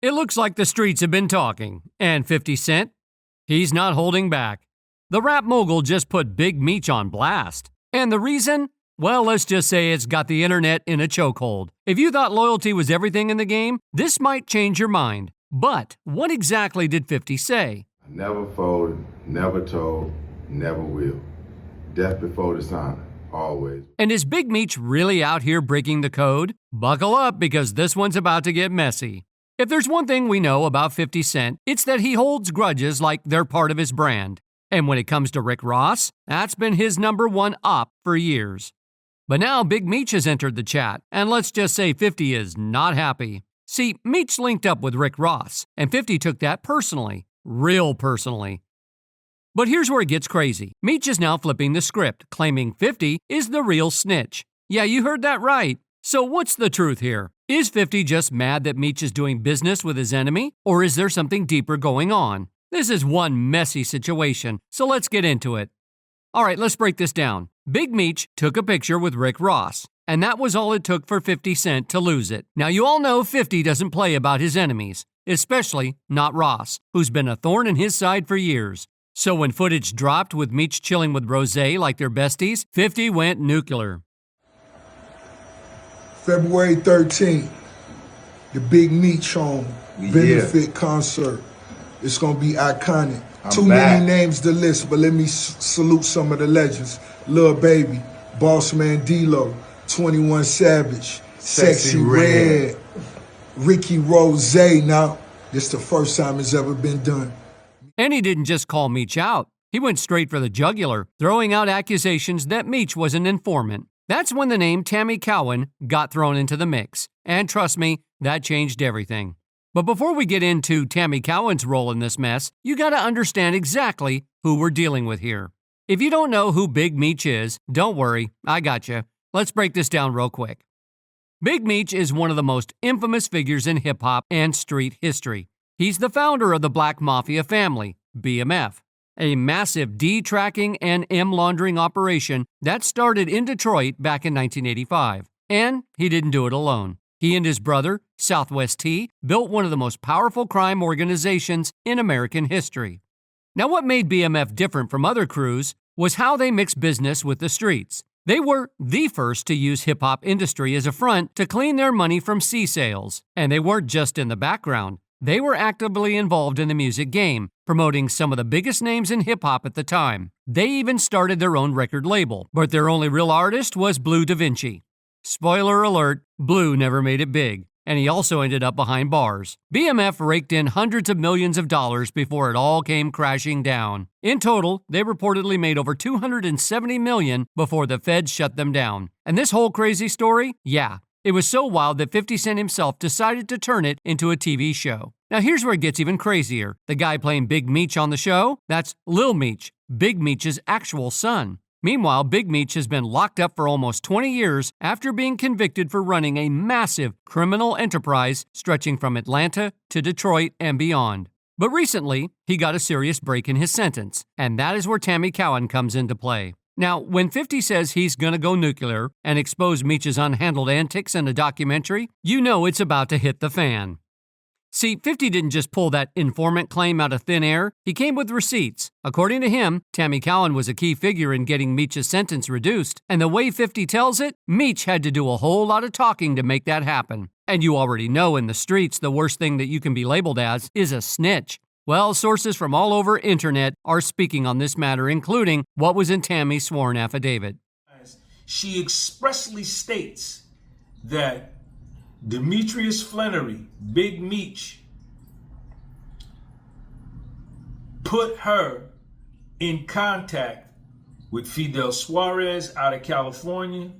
It looks like the streets have been talking, and 50 Cent, he's not holding back. The rap mogul just put Big Meech on blast. And the reason? Well, let's just say it's got the internet in a chokehold. If you thought loyalty was everything in the game, this might change your mind. But what exactly did 50 say? I never folded, never told, never will. Death before dishonor, always. And is Big Meech really out here breaking the code? Buckle up, because this one's about to get messy. If there's one thing we know about 50 Cent, it's that he holds grudges like they're part of his brand. And when it comes to Rick Ross, that's been his #1 op for years. But now Big Meech has entered the chat, and let's just say 50 is not happy. See, Meech linked up with Rick Ross, and 50 took that personally, real personally. But here's where it gets crazy. Meech is now flipping the script, claiming 50 is the real snitch. Yeah, you heard that right. So what's the truth here? Is 50 just mad that Meech is doing business with his enemy, or is there something deeper going on? This is one messy situation, so let's get into it. Alright, let's break this down. Big Meech took a picture with Rick Ross, and that was all it took for 50 Cent to lose it. Now you all know 50 doesn't play about his enemies, especially not Ross, who's been a thorn in his side for years. So when footage dropped with Meech chilling with Rose like they're besties, 50 went nuclear. February 13th, the Big Meech home benefit concert. It's gonna be iconic. Too many names to list, but let me salute some of the legends. Lil Baby, Boss Man D-Lo, 21 Savage, Sexy Red, Ricky Rose. Now, this the first time it's ever been done. And he didn't just call Meech out. He went straight for the jugular, throwing out accusations that Meech was an informant. That's when the name Tammy Cowan got thrown into the mix. And trust me, that changed everything. But before we get into Tammy Cowan's role in this mess, you gotta understand exactly who we're dealing with here. If you don't know who Big Meech is, don't worry, I gotcha. Let's break this down real quick. Big Meech is one of the most infamous figures in hip-hop and street history. He's the founder of the Black Mafia family, BMF, a massive D-tracking and M-laundering operation that started in Detroit back in 1985. And he didn't do it alone. He and his brother, Southwest T, built one of the most powerful crime organizations in American history. Now, what made BMF different from other crews was how they mixed business with the streets. They were the first to use hip-hop industry as a front to clean their money from C-sales. And they weren't just in the background. They were actively involved in the music game, promoting some of the biggest names in hip-hop at the time. They even started their own record label, but their only real artist was Blue Da Vinci. Spoiler alert, Blue never made it big, and he also ended up behind bars. BMF raked in hundreds of millions of dollars before it all came crashing down. In total, they reportedly made over $270 million before the feds shut them down. And this whole crazy story? Yeah, it was so wild that 50 Cent himself decided to turn it into a TV show. Now here's where it gets even crazier. The guy playing Big Meech on the show? That's Lil Meech, Big Meech's actual son. Meanwhile, Big Meech has been locked up for almost 20 years after being convicted for running a massive criminal enterprise stretching from Atlanta to Detroit and beyond. But recently, he got a serious break in his sentence, and that is where Tammy Cowan comes into play. Now, when 50 says he's gonna go nuclear and expose Meech's unhandled antics in a documentary, you know it's about to hit the fan. See, 50 didn't just pull that informant claim out of thin air, he came with receipts. According to him, Tammy Cowan was a key figure in getting Meech's sentence reduced, and the way 50 tells it, Meech had to do a whole lot of talking to make that happen. And you already know in the streets the worst thing that you can be labeled as is a snitch. Well, sources from all over internet are speaking on this matter, including what was in Tammy's sworn affidavit. She expressly states that Demetrius Flannery, Big Meech, put her in contact with Fidel Suarez out of California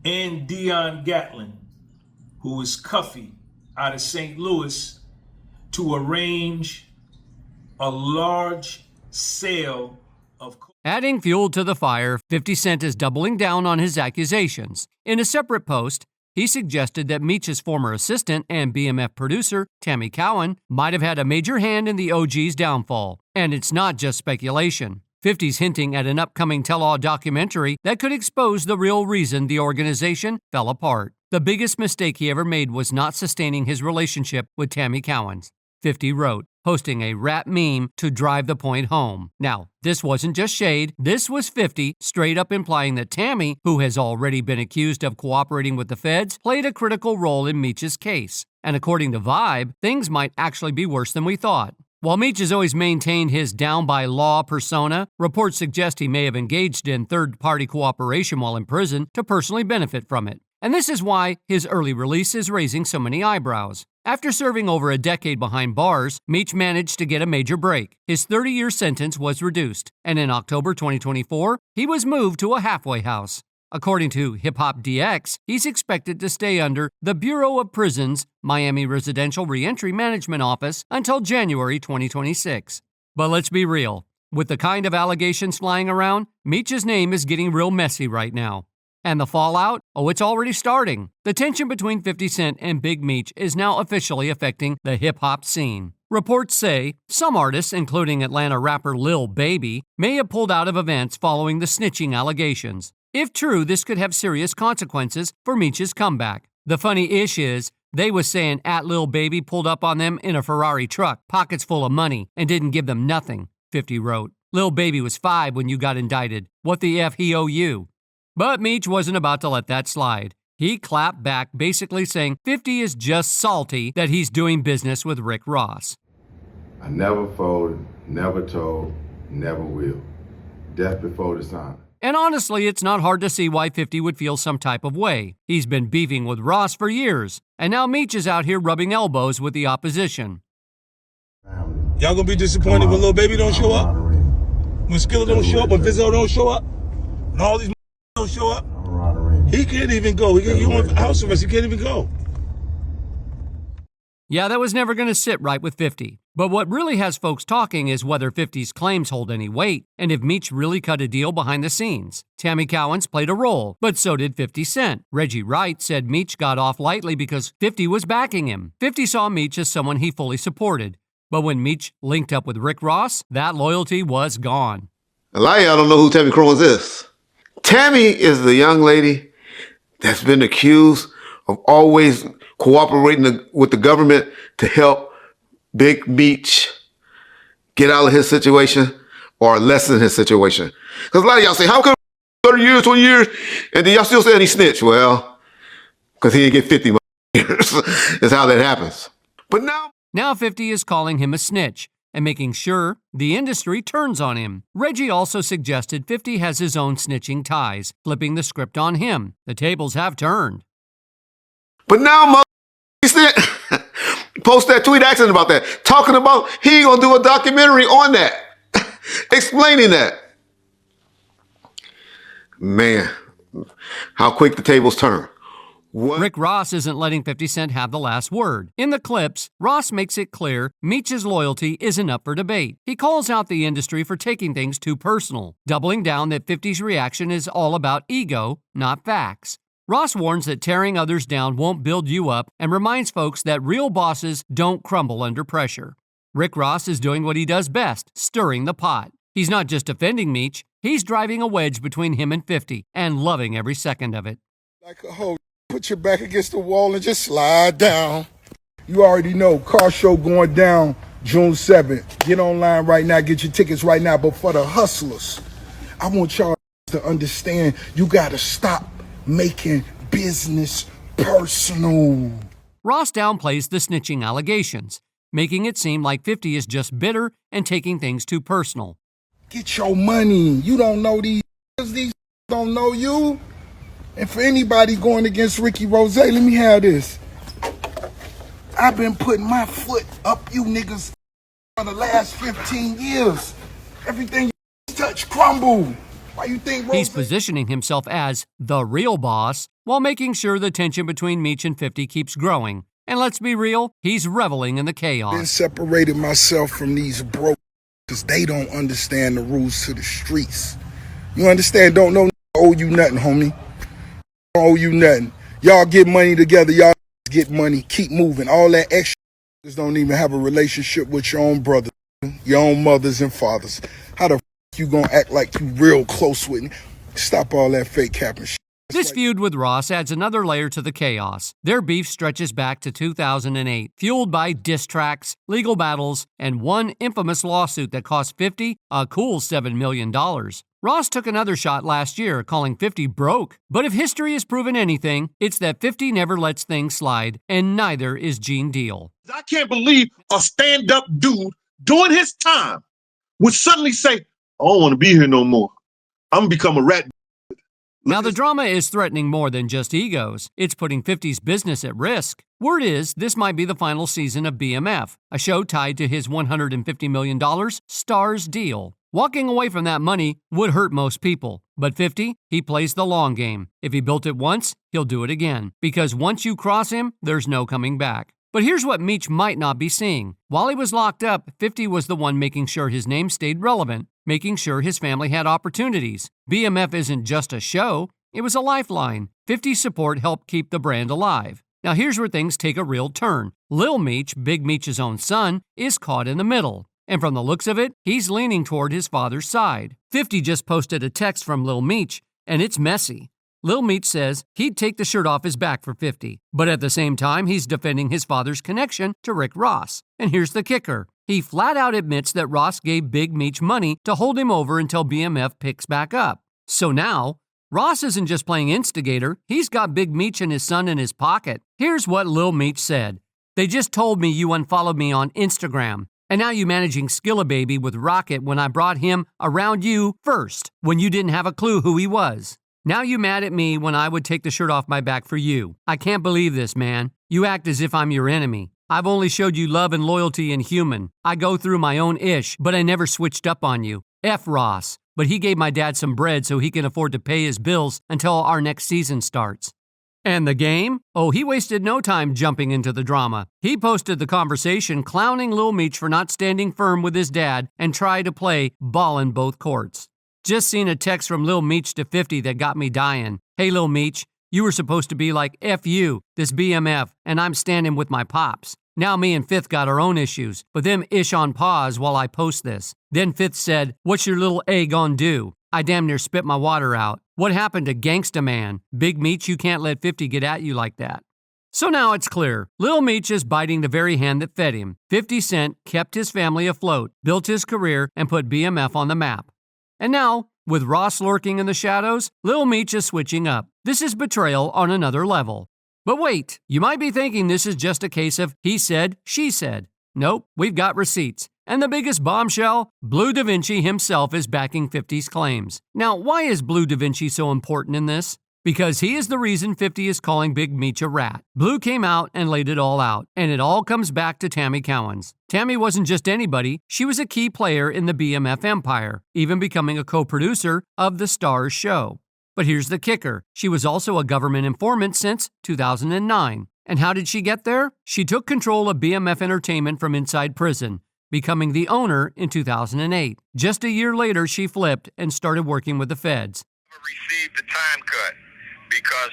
and Dion Gatlin, who is Cuffy out of St. Louis, to arrange a large sale of cocaine. Adding fuel to the fire, 50 Cent is doubling down on his accusations. In a separate post, he suggested that Meech's former assistant and BMF producer, Tammy Cowan, might have had a major hand in the OG's downfall. And it's not just speculation. 50's hinting at an upcoming tell-all documentary that could expose the real reason the organization fell apart. The biggest mistake he ever made was not sustaining his relationship with Tammy Cowan, 50 wrote, posting a rap meme to drive the point home. Now, this wasn't just shade. This was 50 straight up implying that Tammy, who has already been accused of cooperating with the feds, played a critical role in Meech's case. And according to Vibe, things might actually be worse than we thought. While Meech has always maintained his down-by-law persona, reports suggest he may have engaged in third-party cooperation while in prison to personally benefit from it. And this is why his early release is raising so many eyebrows. After serving over a decade behind bars, Meech managed to get a major break. His 30-year sentence was reduced, and in October 2024, he was moved to a halfway house. According to Hip Hop DX, he's expected to stay under the Bureau of Prisons Miami Residential Reentry Management Office until January 2026. But let's be real. With the kind of allegations flying around, Meech's name is getting real messy right now. And the fallout? Oh, it's already starting. The tension between 50 Cent and Big Meech is now officially affecting the hip-hop scene. Reports say some artists, including Atlanta rapper Lil Baby, may have pulled out of events following the snitching allegations. If true, this could have serious consequences for Meech's comeback. The funny ish is, they was saying Lil Baby pulled up on them in a Ferrari truck, pockets full of money, and didn't give them nothing, 50 wrote. Lil Baby was 5 when you got indicted. What the F he owe you? But Meech wasn't about to let that slide. He clapped back, basically saying 50 is just salty that he's doing business with Rick Ross. I never folded, never told, never will. Death before dishonor. And honestly, it's not hard to see why 50 would feel some type of way. He's been beefing with Ross for years, and now Meech is out here rubbing elbows with the opposition. Y'all gonna be disappointed when Lil Baby don't show up? When Skilla don't show up? When Vizzo don't show up? When all these don't show up? He can't even go. He on house arrest. He can't even go. Yeah, that was never going to sit right with 50. But what really has folks talking is whether 50's claims hold any weight, and if Meech really cut a deal behind the scenes. Tammy Cowan's played a role, but so did 50 Cent. Reggie Wright said Meech got off lightly because 50 was backing him. 50 saw Meech as someone he fully supported. But when Meech linked up with Rick Ross, that loyalty was gone. A lot of y'all don't know who Tammy Cowan is. Tammy is the young lady that's been accused of always cooperating with the government to help Big Meech get out of his situation or lessen his situation. Because a lot of y'all say, how come 30 years, 20 years, and then y'all still saying he snitched? Well, because he didn't get 50 years. That's how that happens. But Now 50 is calling him a snitch and making sure the industry turns on him. Reggie also suggested 50 has his own snitching ties, flipping the script on him. The tables have turned. But now, post that tweet asking about that, talking about he gonna do a documentary on that, explaining that. Man, how quick the tables turn. What? Rick Ross isn't letting 50 Cent have the last word. In the clips, Ross makes it clear Meech's loyalty isn't up for debate. He calls out the industry for taking things too personal, doubling down that 50's reaction is all about ego, not facts. Ross warns that tearing others down won't build you up and reminds folks that real bosses don't crumble under pressure. Rick Ross is doing what he does best, stirring the pot. He's not just defending Meech, he's driving a wedge between him and 50 and loving every second of it. Like a hoe, put your back against the wall and just slide down. You already know, car show going down June 7th. Get online right now, get your tickets right now. But for the hustlers, I want y'all to understand you gotta stop making business personal. Ross downplays the snitching allegations, making it seem like 50 is just bitter and taking things too personal. Get your money. You don't know these don't know you. And for anybody going against Ricky Rose, let me have this. I've been putting my foot up you niggas for the last 15 years. Everything you touch crumble. Why you think Rose? He's positioning himself as the real boss while making sure the tension between Meech and 50 keeps growing. And let's be real, he's reveling in the chaos. Been separated myself from these broke because they don't understand the rules to the streets. You understand? Don't know owe you nothing, homie. Don't owe you nothing. Y'all get money together. Y'all get money. Keep moving. All that extra don't even have a relationship with your own brothers, your own mothers and fathers. How the you gonna act like you real close with me? Stop all that fake capping shit. This feud with Ross adds another layer to the chaos. Their beef stretches back to 2008, fueled by diss tracks, legal battles, and one infamous lawsuit that cost 50 a cool $7 million. Ross took another shot last year, calling 50 broke. But if history has proven anything, it's that 50 never lets things slide, and neither is Gene Deal. I can't believe a stand-up dude doing his time would suddenly say, I don't want to be here no more. I'm going to become a rat. Now, the drama is threatening more than just egos. It's putting 50's business at risk. Word is this might be the final season of BMF, a show tied to his $150 million Stars deal. Walking away from that money would hurt most people. But 50, he plays the long game. If he built it once, he'll do it again. Because once you cross him, there's no coming back. But here's what Meech might not be seeing. While he was locked up, 50 was the one making sure his name stayed relevant, making sure his family had opportunities. BMF isn't just a show, it was a lifeline. 50's support helped keep the brand alive. Now here's where things take a real turn. Lil Meech, Big Meech's own son, is caught in the middle. And from the looks of it, he's leaning toward his father's side. 50 just posted a text from Lil Meech, and it's messy. Lil Meech says he'd take the shirt off his back for 50, but at the same time, he's defending his father's connection to Rick Ross. And here's the kicker. He flat out admits that Ross gave Big Meech money to hold him over until BMF picks back up. So now, Ross isn't just playing instigator, he's got Big Meech and his son in his pocket. Here's what Lil Meech said. They just told me you unfollowed me on Instagram. And now you managing Skillababy with Rocket when I brought him around you first, when you didn't have a clue who he was. Now you mad at me when I would take the shirt off my back for you. I can't believe this, man. You act as if I'm your enemy. I've only showed you love and loyalty in human. I go through my own ish, but I never switched up on you. F Ross. But he gave my dad some bread so he can afford to pay his bills until our next season starts. And the game? Oh, he wasted no time jumping into the drama. He posted the conversation clowning Lil Meech for not standing firm with his dad and tried to play ball in both courts. Just seen a text from Lil Meech to 50 that got me dying. Hey, Lil Meech, you were supposed to be like, F you, this BMF, and I'm standing with my pops. Now me and Fifth got our own issues, but them ish on pause while I post this. Then Fifth said, what's your little A gonna do? I damn near spit my water out. What happened to Gangsta Man? Big Meech, you can't let 50 get at you like that. So now it's clear. Lil Meech is biting the very hand that fed him. 50 Cent kept his family afloat, built his career, and put BMF on the map. And now, with Ross lurking in the shadows, Lil Meech is switching up. This is betrayal on another level. But wait, you might be thinking this is just a case of he said, she said. Nope, we've got receipts. And the biggest bombshell, Blue Da Vinci himself is backing 50's claims. Now, why is Blue Da Vinci so important in this? Because he is the reason 50 is calling Big Meech a rat. Blue came out and laid it all out, and it all comes back to Tammy Cowens. Tammy wasn't just anybody, she was a key player in the BMF empire, even becoming a co-producer of the Stars show. But here's the kicker, she was also a government informant since 2009. And how did she get there? She took control of BMF Entertainment from inside prison, becoming the owner in 2008. Just a year later, she flipped and started working with the feds. Received the time cut because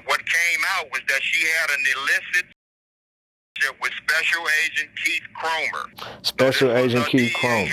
what came out was that she had an illicit with Special Agent Keith Cromer. Special Agent Keith Cromer.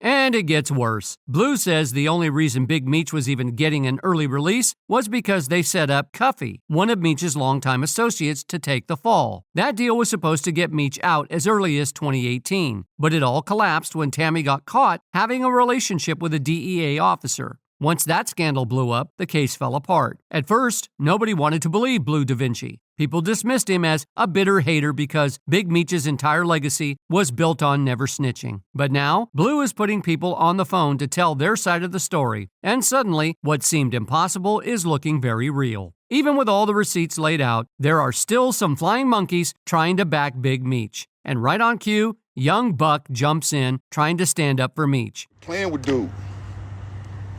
And it gets worse. Blue says the only reason Big Meech was even getting an early release was because they set up Cuffy, one of Meech's longtime associates, to take the fall. That deal was supposed to get Meech out as early as 2018, but it all collapsed when Tammy got caught having a relationship with a DEA officer. Once that scandal blew up, the case fell apart. At first, nobody wanted to believe Blue Da Vinci. People dismissed him as a bitter hater because Big Meech's entire legacy was built on never snitching. But now, Blue is putting people on the phone to tell their side of the story. And suddenly, what seemed impossible is looking very real. Even with all the receipts laid out, there are still some flying monkeys trying to back Big Meech. And right on cue, young Buck jumps in, trying to stand up for Meech. Playing with dude.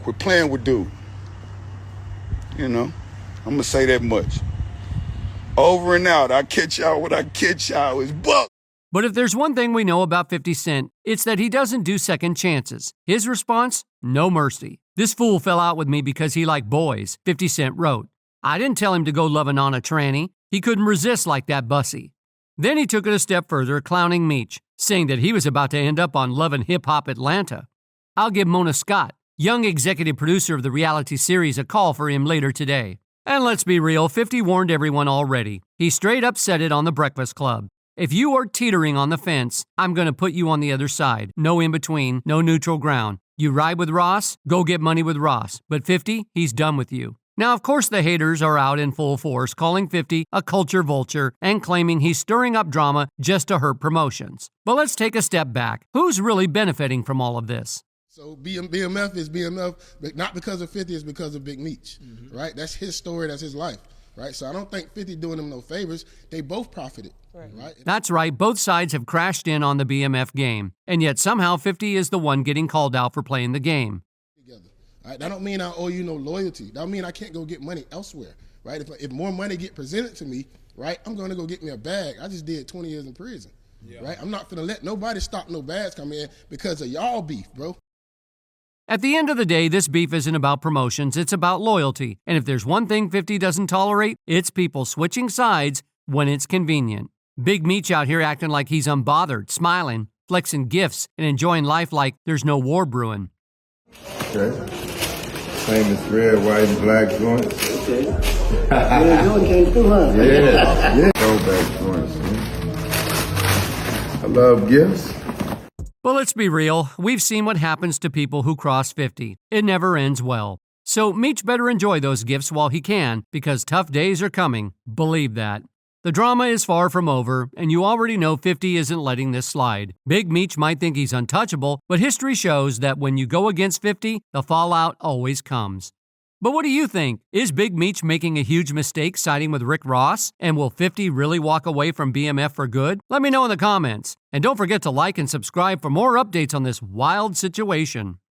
Quit playing with dude. You know, I'm gonna say that much. Over and out. I catch y'all what I catch y'all is Buck. But if there's one thing we know about 50 Cent, it's that he doesn't do second chances. His response? No mercy. This fool fell out with me because he liked boys, 50 Cent wrote. I didn't tell him to go loving on a tranny. He couldn't resist like that bussy. Then he took it a step further, clowning Meech, saying that he was about to end up on Love and Hip Hop Atlanta. I'll give Mona Scott, Young executive producer of the reality series a call for him later today. And let's be real, 50 warned everyone already. He straight up said it on The Breakfast Club. If you are teetering on the fence, I'm going to put you on the other side. No in between, no neutral ground. You ride with Ross, go get money with Ross. But 50, he's done with you. Now, of course, the haters are out in full force, calling 50 a culture vulture and claiming he's stirring up drama just to hurt promotions. But let's take a step back. Who's really benefiting from all of this? So BMF is BMF, but not because of 50, it's because of Big Meech, right? That's his story, that's his life, right? So I don't think 50 doing them no favors. They both profited, right? That's right, both sides have crashed in on the BMF game, and yet somehow 50 is the one getting called out for playing the game. Right, that don't mean I owe you no loyalty. That don't mean I can't go get money elsewhere, right? If more money get presented to me, right, I'm going to go get me a bag. I just did 20 years in prison, right? I'm not going to let nobody stop no bags come in because of y'all beef, bro. At the end of the day, this beef isn't about promotions, it's about loyalty. And if there's one thing 50 doesn't tolerate, it's people switching sides when it's convenient. Big Meech out here acting like he's unbothered, smiling, flexing gifts, and enjoying life like there's no war brewing. Okay. Famous red, white, and black joints. Okay. Red joint came through, huh? Yeah. Throwback joints. I love gifts. Well, let's be real. We've seen what happens to people who cross 50. It never ends well. So Meech better enjoy those gifts while he can, because tough days are coming. Believe that. The drama is far from over, and you already know 50 isn't letting this slide. Big Meech might think he's untouchable, but history shows that when you go against 50, the fallout always comes. But what do you think? Is Big Meech making a huge mistake siding with Rick Ross? And will 50 really walk away from BMF for good? Let me know in the comments. And don't forget to like and subscribe for more updates on this wild situation.